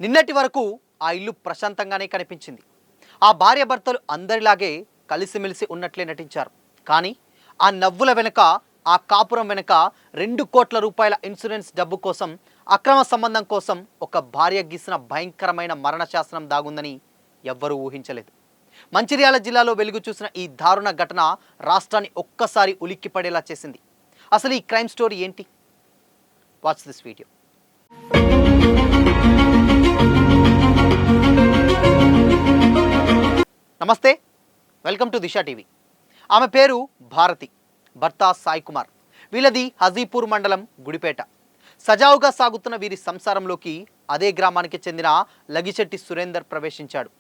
నిన్నటి వరకు ఆ ఇల్లు ప్రశాంతంగానే కనిపించింది. ఆ భార్యాభర్తలు అందరిలాగే కలిసిమెలిసి ఉన్నట్లే నటించారు. కానీ ఆ నవ్వుల వెనుక, ఆ కాపురం వెనుక 2 కోట్ల రూపాయల ఇన్సూరెన్స్ డబ్బు కోసం, అక్రమ సంబంధం కోసం ఒక భార్య గీసిన భయంకరమైన మరణ శాసనం దాగుందని ఎవ్వరూ ఊహించలేదు. మంచిర్యాల జిల్లాలో వెలుగు చూసిన ఈ దారుణ ఘటన రాష్ట్రాన్ని ఒక్కసారి ఉలిక్కిపడేలా చేసింది. అసలు ఈ క్రైమ్ స్టోరీ ఏంటి? Watch this video. నమస్తే, వెల్కమ్ టు దిశా టీవీ. ఆమె పేరు భారతి, భర్త సాయి కుమార్. వీళ్ళది హజీపూర్ మండలం గుడిపేట. సజావుగా సాగుతున్న వీరి సంసారంలోకి అదే గ్రామానికి చెందిన లగిశెట్టి సురేందర్ ప్రవేశించాడు.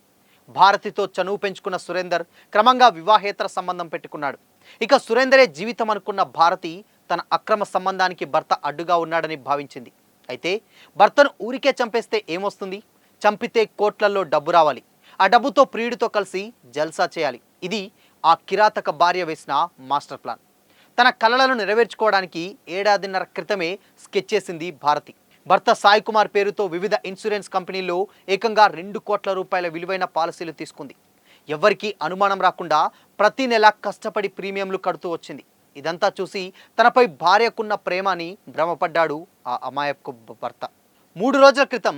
భారతితో చనువు పెంచుకున్న సురేందర్ క్రమంగా వివాహేతర సంబంధం పెట్టుకున్నాడు. ఇక సురేందరే జీవితం అనుకున్న భారతి తన అక్రమ సంబంధానికి భర్త అడ్డుగా ఉన్నాడని భావించింది. అయితే భర్తను ఊరికే చంపేస్తే ఏమొస్తుంది? చంపితే కోట్లల్లో డబ్బు రావాలి. ఆ డబ్బుతో ప్రియుడితో కలిసి జల్సా చేయాలి. ఇది ఆ కిరాతక భార్య వేసిన మాస్టర్ ప్లాన్. తన కలలను నెరవేర్చుకోవడానికి ఏడాదిన్నర క్రితమే స్కెచ్ చేసింది భారతి. భర్త సాయి కుమార్ పేరుతో వివిధ ఇన్సూరెన్స్ కంపెనీల్లో ఏకంగా 2 కోట్ల రూపాయల విలువైన పాలసీలు తీసుకుంది. ఎవ్వరికీ అనుమానం రాకుండా ప్రతి నెల కష్టపడి ప్రీమియంలు కడుతూ వచ్చింది. ఇదంతా చూసి తనపై భార్యకున్న ప్రేమని భ్రమపడ్డాడు ఆ అమాయకు భర్త. 3 రోజుల క్రితం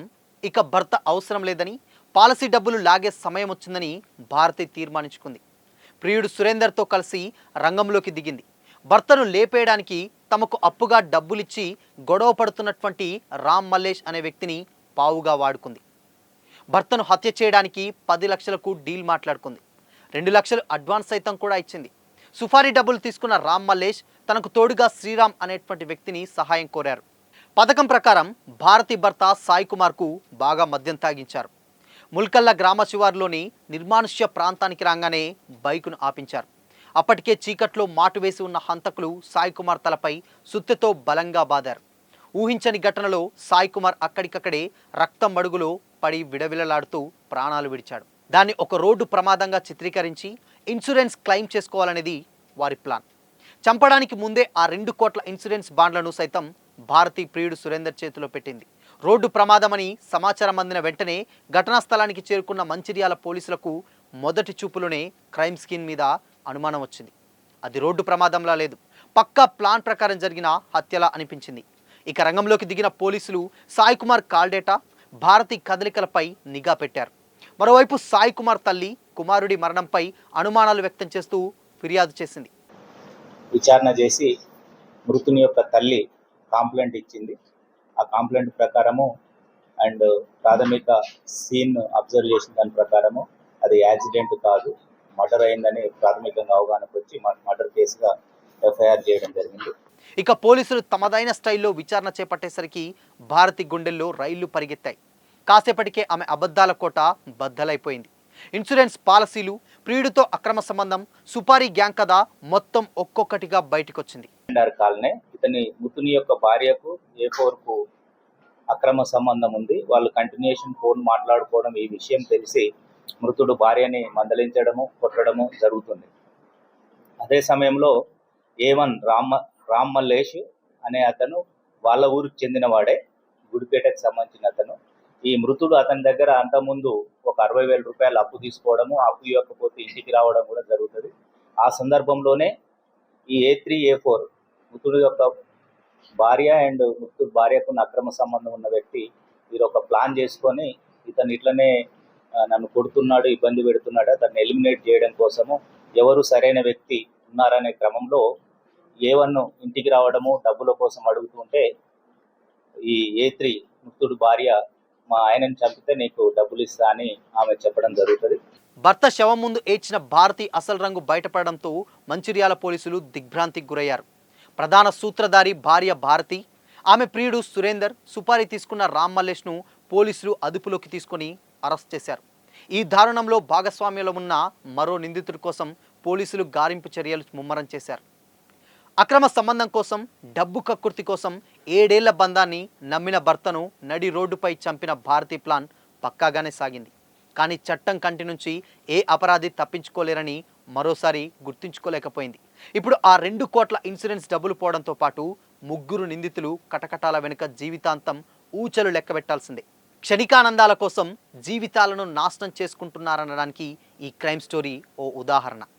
ఇక భర్త అవసరం లేదని, పాలసీ డబ్బులు లాగే సమయం వచ్చిందని భారతి తీర్మానించుకుంది. ప్రియుడు సురేందర్తో కలిసి రంగంలోకి దిగింది. భర్తను లేపేయడానికి తమకు అప్పుగా డబ్బులిచ్చి గొడవ పడుతున్నటువంటి రామ్ మల్లేష్ అనే వ్యక్తిని పావుగా వాడుకుంది. భర్తను హత్య చేయడానికి 10 లక్షలకు డీల్ మాట్లాడుకుంది. 2 లక్షలు అడ్వాన్స్ సైతం కూడా ఇచ్చింది. సుఫారీ డబ్బులు తీసుకున్న రామ్ మల్లేష్ తనకు తోడుగా శ్రీరామ్ అనేటువంటి వ్యక్తిని సహాయం కోరారు. పథకం ప్రకారం భారతి భర్త సాయి కుమార్కు బాగా మద్యం తాగించారు. ముల్కల్ల గ్రామ శివారులోని నిర్మానుష్య ప్రాంతానికి రాగానే బైకును ఆపించారు. అప్పటికే చీకట్లో మాటు వేసి ఉన్న హంతకులు సాయి కుమార్ తలపై సుత్తెతో బలంగా బాదారు. ఊహించని ఘటనలో సాయి కుమార్ అక్కడికక్కడే రక్తం మడుగులో పడి విడవిలలాడుతూ ప్రాణాలు విడిచాడు. దాన్ని ఒక రోడ్డు ప్రమాదంగా చిత్రీకరించి ఇన్సూరెన్స్ క్లెయిమ్ చేసుకోవాలనేది వారి ప్లాన్. చంపడానికి ముందే ఆ 2 కోట్ల ఇన్సూరెన్స్ బాండ్లను సైతం భారతి ప్రియుడు సురేందర్ చేతిలో పెట్టింది. రోడ్డు ప్రమాదమని సమాచారం అందిన వెంటనే ఘటనా స్థలానికి చేరుకున్న మంచిర్యాల పోలీసులకు మొదటి చూపులోనే క్రైమ్ స్కీన్ మీద అనుమానం వచ్చింది. అది రోడ్డు ప్రమాదంలా లేదు, పక్కా ప్లాన్ ప్రకారం జరిగిన హత్యలా అనిపించింది. ఇక రంగంలోకి దిగిన పోలీసులు సాయి కుమార్ కాల్ డేటా, భారతి కదలికలపై నిఘా పెట్టారు. మరోవైపు సాయి కుమార్ తల్లి కుమారుడి మరణంపై అనుమానాలు వ్యక్తం చేస్తూ ఫిర్యాదు చేసింది. విచారణ చేసి మృతుని యొక్క తల్లి కాంప్లైంట్ ఇచ్చింది. ఆ కాంప్లైంట్ ప్రకారము అండ్ ప్రాథమిక సీన్ అబ్జర్వ్ చేసిన దాని ప్రకారము అది యాక్సిడెంట్ కాదు, మర్డర్ అయిందని ప్రాథమికంగా అవగాహనకు వచ్చి మర్డర్ కేసుగా ఎఫ్ఐఆర్ చేయడం జరిగింది. ఇక పోలీసులు తమదైన స్టైల్లో విచారణ చేపట్టేసరికి భారతి గుండెల్లో రైళ్లు పరిగెత్తాయి. కాసేపటికే ఆమె అబద్ధాల కోట బద్దలైపోయింది. ఇన్సూరెన్స్ పాలసీలు, ప్రియుడితో అక్రమ సంబంధం, సుపారీ గ్యాంగ్ కథ మొత్తం ఒక్కొక్కటిగా బయటకొచ్చింది. కాలనే ఇతని మృతుని యొక్క భార్యకు A4కు అక్రమ సంబంధం ఉంది. వాళ్ళు కంటిన్యూషన్ ఫోన్ మాట్లాడుకోవడం, ఈ విషయం తెలిసి మృతుడు భార్యని మందలించడము, కొట్టడము జరుగుతుంది. అదే సమయంలో A1 రామ్ మల్లేష్ అనే అతను వాళ్ళ ఊరికి చెందిన వాడే, గుడిపేటకు సంబంధించిన అతను. ఈ మృతుడు అతని దగ్గర అంతకుముందు ఒక 60,000 రూపాయలు అప్పు తీసుకోవడము, అప్పు ఇవ్వకపోతే ఇంటికి రావడం కూడా జరుగుతుంది. ఆ సందర్భంలోనే ఈ A3, A4 మృతుడు యొక్క భార్య అండ్ మృతుడు భార్యకు అక్రమ సంబంధం ఉన్న వ్యక్తి వీరు ఒక ప్లాన్ చేసుకొని ఇతను ఇట్లనే నన్ను కొడుతున్నాడు, ఇబ్బంది పెడుతున్నాడు, అతన్ని ఎలిమినేట్ చేయడం కోసము ఎవరు సరైన వ్యక్తి ఉన్నారనే క్రమంలో A1 ఇంటికి రావడము, డబ్బుల కోసం అడుగుతుంటే ఈ A3 మృతుడు భార్య మా ఆయనని చంపితే నీకు డబ్బులు ఇస్తా అని ఆమె చెప్పడం జరుగుతుంది. భర్త శవం ముందు ఏడ్చిన భారతి అసలు రంగు బయటపడడంతో మంచిర్యాల పోలీసులు దిగ్భ్రాంతికి గురయ్యారు. ప్రధాన సూత్రధారి భార్య భారతి, ఆమె ప్రియుడు సురేందర్, సుపారీ తీసుకున్న రామ్ మల్లేష్ను పోలీసులు అదుపులోకి తీసుకొని అరెస్ట్ చేశారు. ఈ దారుణంలో భాగస్వామ్యంలో ఉన్న మరో నిందితుడి కోసం పోలీసులు గాలింపు చర్యలు ముమ్మరం చేశారు. అక్రమ సంబంధం కోసం, డబ్బు కక్కుర్తి కోసం 7 ఏళ్ల బంధాన్ని నమ్మిన భర్తను నడి రోడ్డుపై చంపిన భారతి ప్లాన్ పక్కాగానే సాగింది. కానీ చట్టం కంటి నుంచి ఏ అపరాధి తప్పించుకోలేరని మరోసారి గుర్తించుకోలేకపోయింది. ఇప్పుడు ఆ 2 కోట్ల ఇన్సూరెన్స్ డబ్బులు పోవడంతో పాటు 3 నిందితులు కటకటాల వెనుక జీవితాంతం ఊచలు లెక్కబెట్టాల్సిందే. క్షణికానందాల కోసం జీవితాలను నాశనం చేసుకుంటున్నారనడానికి ఈ క్రైమ్ స్టోరీ ఓ ఉదాహరణ.